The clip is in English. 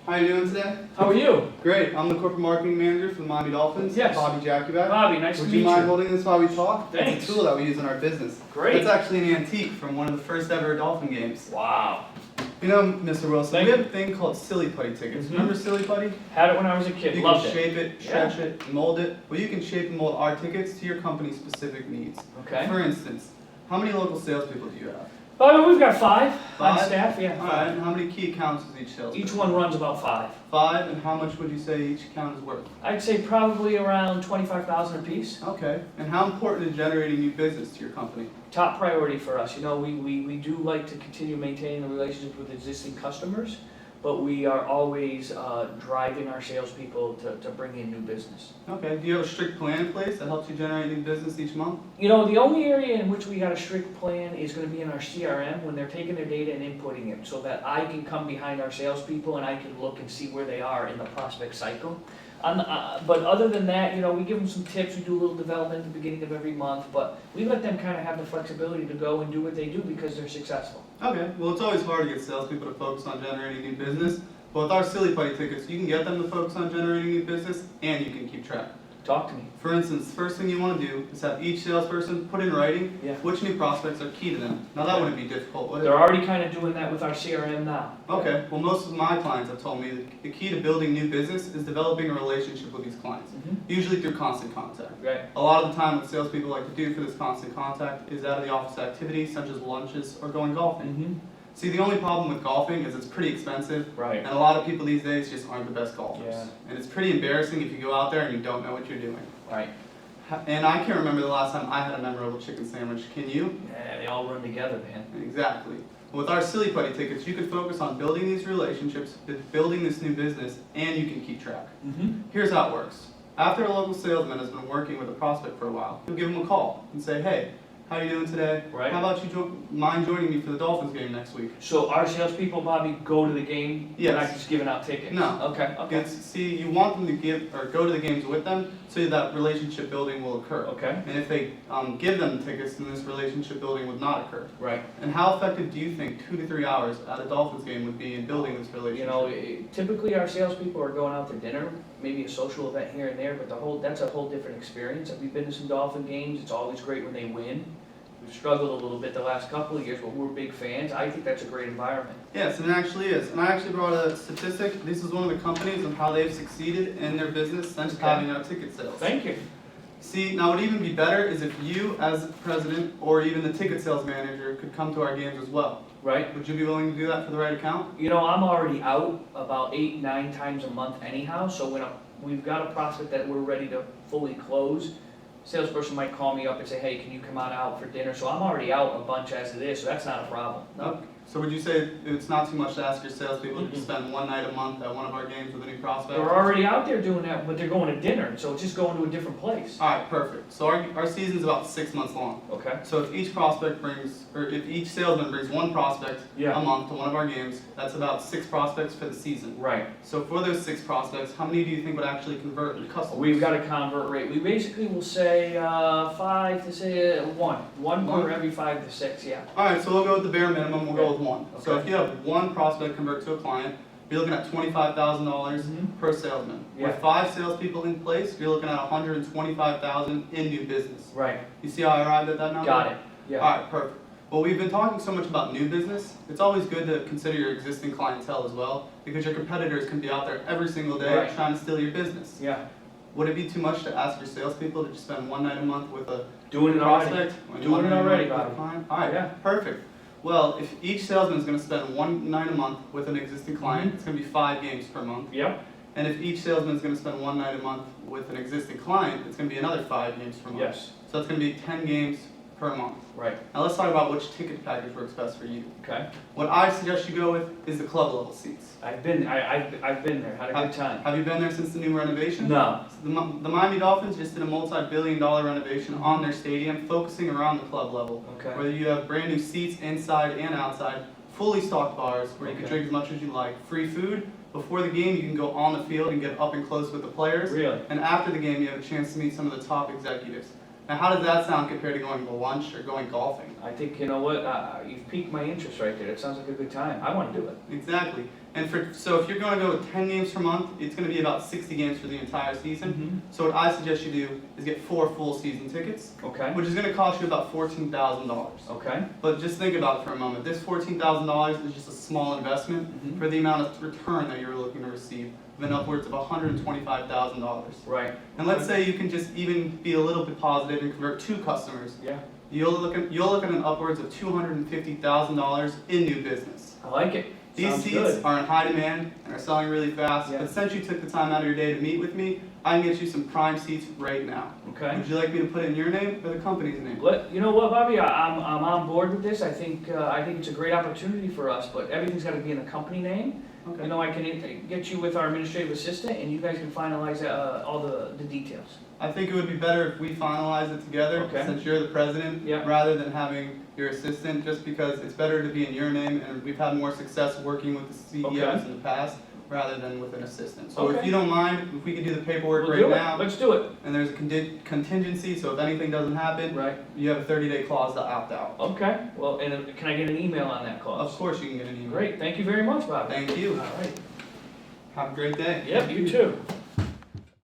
How are you doing today? How are you? Great. I'm the corporate marketing manager for the Miami Dolphins. Yes. Bobby Jakubek. Bobby, nice to meet you. Would you mind holding this while we talk? Thanks. It's a tool that we use in our business. Great. It's actually an antique from one of the first ever Dolphin games. Wow. You know, Mr. Wilson, Thank we have you. a thing called silly putty tickets. Mhm. Remember silly putty? Had it when I was a kid. You Loved can it. shape it, stretch it, mold it. Well, you can shape and mold our tickets to your company's specific needs. Okay. For instance, how many local salespeople do you have? We've got five on Five? staff. Yeah. All right. And how many key accounts is each salesperson? Each one runs about five. Five. And how much would you say each account is worth? I'd say probably around 25,000 a piece. Okay. And how important is generating new business to your company? Top priority for us. You know, we do like to continue maintaining the relationships with existing customers, but we are always driving our salespeople to bring in new business. Okay. Do you have a strict plan in place that helps you generate new business each month? You know, the only area in which we got a strict plan is going to be in our CRM when they're taking their data and inputting it, so that I can come behind our salespeople and I can look and see where they are in the prospect cycle. But other than that, you know, we give them some tips. We do a little development at the beginning of every month, but we let them kind of have the flexibility to go and do what they do because they're successful. Okay. Well, it's always hard to get salespeople to focus on generating new business, but with our silly putty tickets, you can get them to focus on generating new business, and you can keep track. Talk to me. For instance, first thing you want to do is have each salesperson put in writing Yeah. which new prospects are key to them. Now that wouldn't be difficult, would it? They're already kind of doing that with our CRM now. Okay. Well, most of my clients have told me that the key to building new business is developing a relationship with these clients, usually through constant contact. Right. A lot of the time what salespeople like to do for this constant contact is out of the office activities such as lunches or going golfing. See, the only problem with golfing is it's pretty expensive, Right. and a lot of people these days just aren't the best golfers. Yeah. And it's pretty embarrassing if you go out there and you don't know what you're doing. Right. And I can't remember the last time I had a memorable chicken sandwich. Can you? Yeah, they all run together, man. Exactly. With our silly putty tickets, you can focus on building these relationships, building this new business, and you can keep track. Here's how it works. After a local salesman has been working with a prospect for a while, you'll give him a call and say, hey, how are you doing today? Right. How about you mind joining me for the Dolphins game next week? So our salespeople, Bobby, go to the game? Yes. They're not just giving out tickets? No. Okay, okay. See, you want them to give or go to the games with them so that relationship building will occur. Okay. And if they give them tickets, then this relationship building would not occur. Right. And how effective do you think 2 to 3 hours at a Dolphins game would be in building this relationship? You know, typically our salespeople are going out to dinner, maybe a social event here and there, but that's a whole different experience. We've been to some Dolphin games. It's always great when they win. We've struggled a little bit the last couple of years, but we're big fans. I think that's a great environment. Yes, and it actually is. And I actually brought a statistic. This is one of the companies and how they've succeeded in their business since having our ticket sales. Thank you. See, now what would even be better is if you, as president, or even the ticket sales manager, could come to our games as well. Right. Would you be willing to do that for the right account? You know, I'm already out about 8, 9 times a month anyhow, so when we've got a prospect that we're ready to fully close, salesperson might call me up and say, hey, can you come on out for dinner? So I'm already out a bunch as it is, so that's not a problem. No. So would you say it's not too much to ask your salespeople to spend one night a month at one of our games with a new prospect? They're already out there doing that, but they're going to dinner, so it's just going to a different place. All right, perfect. So our season's about 6 months long. Okay. So if each prospect brings, or if each salesman brings one prospect Yeah. a month to one of our games, that's about 6 prospects for the season. Right. So for those 6 prospects, how many do you think would actually convert into customers? We've got a convert rate. We basically will say 5 to say 1. One per every 5 to 6, yeah. All right, so we'll go with the bare minimum. We'll go with 1. So Okay. if you have 1 prospect convert to a client, you're looking at $25,000 per salesman. Yeah. With 5 salespeople in place, you're looking at $125,000 in new business. Right. You see how I arrived at that number? Got it. Yeah. All right, perfect. Well, we've been talking so much about new business. It's always good to consider your existing clientele as well, because your competitors can be out there every single day Right. trying to steal your business. Yeah. Would it be too much to ask your salespeople to just spend one night a month with a Doing it already. prospect? and Doing one it night a month already, with a Bobby. client? All right, Yeah. perfect. Well, if each salesman is going to spend one night a month with an existing client, it's going to be 5 games per month. Yep. And if each salesman is going to spend one night a month with an existing client, it's going to be another 5 games per month. Yes. So it's going to be 10 games per month. Right. Now let's talk about which ticket package works best for you. Okay. What I suggest you go with is the club level seats. I've been there. Had a good time. Have you been there since the new renovation? No. So the Miami Dolphins just did a multi-billion-dollar renovation on their stadium, focusing around the club level. Okay. Whether you have brand new seats inside and outside, fully stocked bars where you can Okay. drink as much as you like, free food. Before the game, you can go on the field and get up and close with the players. Really? And after the game, you have a chance to meet some of the top executives. Now, how does that sound compared to going to lunch or going golfing? I think, you know what, you've piqued my interest right there. It sounds like a good time. I want to do it. Exactly. And so if you're going to go with 10 games per month, it's going to be about 60 games for the entire season. So what I suggest you do is get 4 full season tickets, Okay, which is going to cost you about $14,000. okay. But just think about it for a moment. This $14,000 is just a small investment for the amount of return that you're looking to receive, of an upwards of $125,000. Right. And let's say you can just even be a little bit positive and convert 2 customers. Yeah, You'll look at an upwards of $250,000 in new business. I like it. These Sounds seats good. are in high demand and are selling really fast, Yeah. but since you took the time out of your day to meet with me, I can get you some prime seats right now. Okay. Would you like me to put it in your name or the company's name? You know what, Bobby, I'm on board with this. I think it's a great opportunity for us, but everything's gotta be in the company name. Okay. You know, I can get you with our administrative assistant, and you guys can finalize all the details. I think it would be better if we finalize it together, Okay. since you're the president, Yeah. rather than having your assistant, just because it's better to be in your name, and we've had more success working with the CEOs Okay. in the past, rather than with an assistant. So if Okay. you don't mind, if we could do the paperwork We'll right do it. now, Let's do it. and there's a contingency, so if anything doesn't happen, Right. you have a 30-day clause to opt out. Okay, well, and can I get an email on that Of clause? course you can get an email. Great, thank you very much, Bobby. Thank you. All right. Have a great day. Yep, you too.